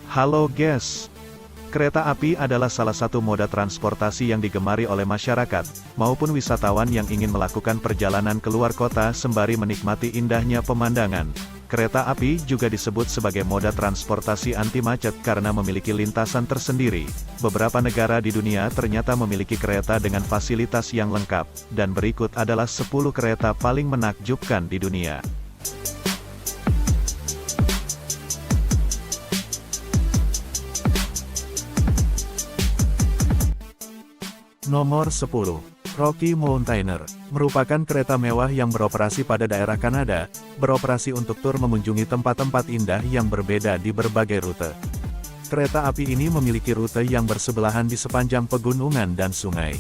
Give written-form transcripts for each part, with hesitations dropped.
Halo guys! Kereta api adalah salah satu moda transportasi yang digemari oleh masyarakat, maupun wisatawan yang ingin melakukan perjalanan keluar kota sembari menikmati indahnya pemandangan. Kereta api juga disebut sebagai moda transportasi anti macet karena memiliki lintasan tersendiri. Beberapa negara di dunia ternyata memiliki kereta dengan fasilitas yang lengkap, dan berikut adalah 10 kereta paling menakjubkan di dunia. Nomor 10. Rocky Mountainer, merupakan kereta mewah yang beroperasi pada daerah Kanada, beroperasi untuk tur mengunjungi tempat-tempat indah yang berbeda di berbagai rute. Kereta api ini memiliki rute yang bersebelahan di sepanjang pegunungan dan sungai.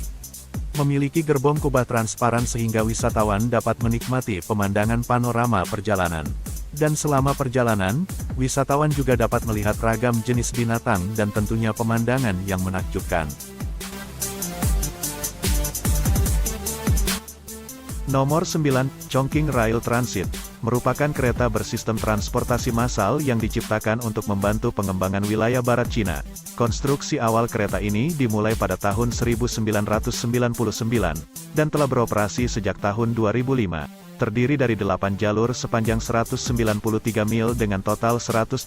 Memiliki gerbong kubah transparan sehingga wisatawan dapat menikmati pemandangan panorama perjalanan. Dan selama perjalanan, wisatawan juga dapat melihat ragam jenis binatang dan tentunya pemandangan yang menakjubkan. Nomor 9, Chongqing Rail Transit, merupakan kereta bersistem transportasi massal yang diciptakan untuk membantu pengembangan wilayah barat Cina. Konstruksi awal kereta ini dimulai pada tahun 1999, dan telah beroperasi sejak tahun 2005. Terdiri dari 8 jalur sepanjang 193 mil dengan total 181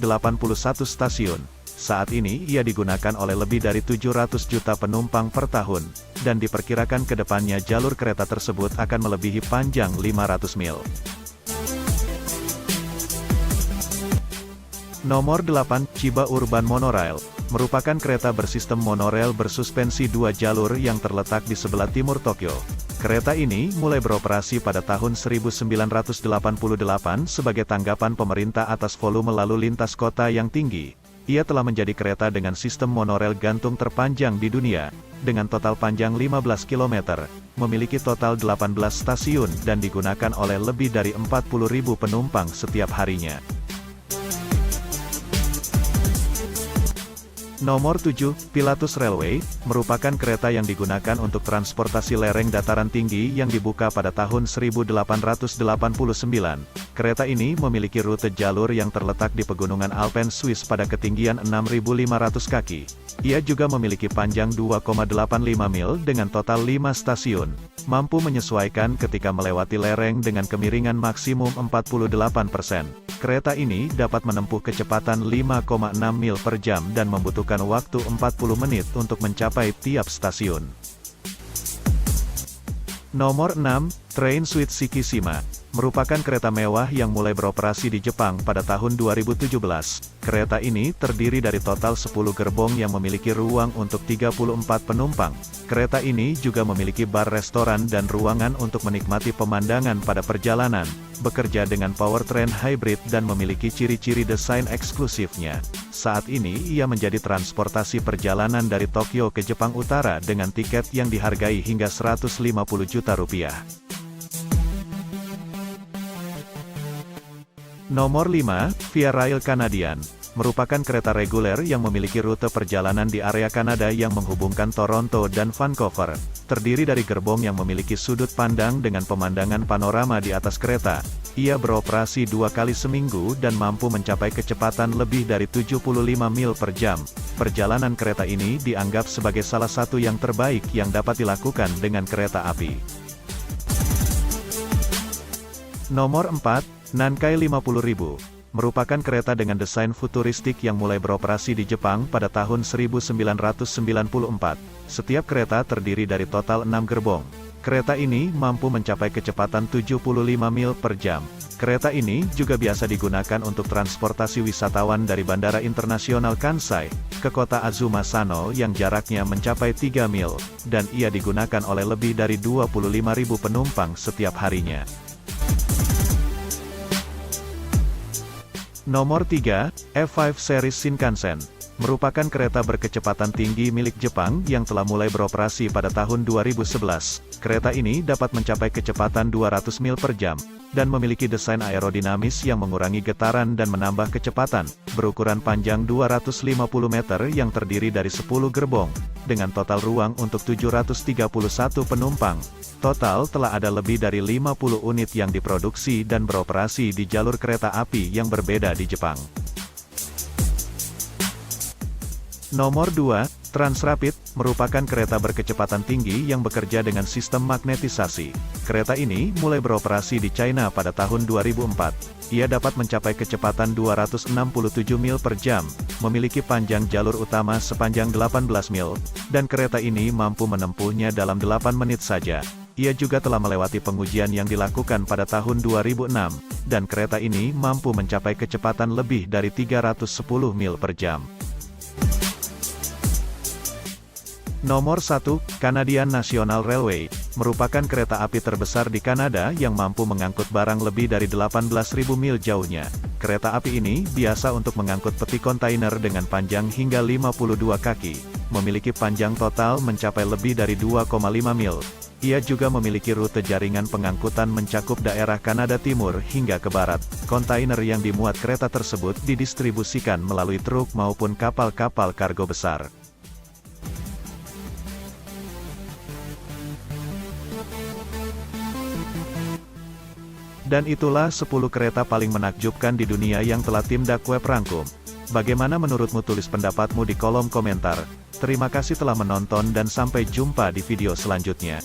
stasiun. Saat ini ia digunakan oleh lebih dari 700 juta penumpang per tahun, dan diperkirakan ke depannya jalur kereta tersebut akan melebihi panjang 500 mil. Nomor 8, Chiba Urban Monorail, merupakan kereta bersistem monorail bersuspensi 2 jalur yang terletak di sebelah timur Tokyo. Kereta ini mulai beroperasi pada tahun 1988 sebagai tanggapan pemerintah atas volume lalu lintas kota yang tinggi. Ia telah menjadi kereta dengan sistem monorail gantung terpanjang di dunia, dengan total panjang 15 km, memiliki total 18 stasiun dan digunakan oleh lebih dari 40.000 penumpang setiap harinya. Nomor 7, Pilatus Railway, merupakan kereta yang digunakan untuk transportasi lereng dataran tinggi yang dibuka pada tahun 1889. Kereta ini memiliki rute jalur yang terletak di pegunungan Alpen Swiss pada ketinggian 6.500 kaki. Ia juga memiliki panjang 2,85 mil dengan total 5 stasiun, mampu menyesuaikan ketika melewati lereng dengan kemiringan maksimum 48%. Kereta ini dapat menempuh kecepatan 5,6 mil per jam dan membutuhkan waktu 40 menit untuk mencapai tiap stasiun. Nomor 6, Train Suite Shikishima, merupakan kereta mewah yang mulai beroperasi di Jepang pada tahun 2017. Kereta ini terdiri dari total 10 gerbong yang memiliki ruang untuk 34 penumpang. Kereta ini juga memiliki bar restoran dan ruangan untuk menikmati pemandangan pada perjalanan, bekerja dengan powertrain hybrid dan memiliki ciri-ciri desain eksklusifnya. Saat ini ia menjadi transportasi perjalanan dari Tokyo ke Jepang Utara dengan tiket yang dihargai hingga 150 juta rupiah. Nomor 5, Via Rail Canadian, merupakan kereta reguler yang memiliki rute perjalanan di area Kanada yang menghubungkan Toronto dan Vancouver. Terdiri dari gerbong yang memiliki sudut pandang dengan pemandangan panorama di atas kereta. Ia beroperasi 2 kali seminggu dan mampu mencapai kecepatan lebih dari 75 mil per jam. Perjalanan kereta ini dianggap sebagai salah satu yang terbaik yang dapat dilakukan dengan kereta api. Nomor 4, Nankai 50.000, merupakan kereta dengan desain futuristik yang mulai beroperasi di Jepang pada tahun 1994. Setiap kereta terdiri dari total 6 gerbong. Kereta ini mampu mencapai kecepatan 75 mil per jam. Kereta ini juga biasa digunakan untuk transportasi wisatawan dari Bandara Internasional Kansai ke kota Azuma Sano yang jaraknya mencapai 3 mil, dan ia digunakan oleh lebih dari 25.000 penumpang setiap harinya. Nomor 3, F5 Series Shinkansen, merupakan kereta berkecepatan tinggi milik Jepang yang telah mulai beroperasi pada tahun 2011. Kereta ini dapat mencapai kecepatan 200 mil per jam, dan memiliki desain aerodinamis yang mengurangi getaran dan menambah kecepatan, berukuran panjang 250 meter yang terdiri dari 10 gerbong, dengan total ruang untuk 731 penumpang. Total telah ada lebih dari 50 unit yang diproduksi dan beroperasi di jalur kereta api yang berbeda di Jepang. Nomor 2, Transrapid, merupakan kereta berkecepatan tinggi yang bekerja dengan sistem magnetisasi. Kereta ini mulai beroperasi di China pada tahun 2004. Ia dapat mencapai kecepatan 267 mil per jam, memiliki panjang jalur utama sepanjang 18 mil, dan kereta ini mampu menempuhnya dalam 8 menit saja. Ia juga telah melewati pengujian yang dilakukan pada tahun 2006, dan kereta ini mampu mencapai kecepatan lebih dari 310 mil per jam. Nomor 1, Canadian National Railway, merupakan kereta api terbesar di Kanada yang mampu mengangkut barang lebih dari 18.000 mil jauhnya. Kereta api ini biasa untuk mengangkut peti kontainer dengan panjang hingga 52 kaki, memiliki panjang total mencapai lebih dari 2,5 mil. Ia juga memiliki rute jaringan pengangkutan mencakup daerah Kanada Timur hingga ke barat. Kontainer yang dimuat kereta tersebut didistribusikan melalui truk maupun kapal-kapal kargo besar. Dan itulah 10 kereta paling menakjubkan di dunia yang telah tim Dark Web rangkum. Bagaimana menurutmu? Tulis pendapatmu di kolom komentar. Terima kasih telah menonton dan sampai jumpa di video selanjutnya.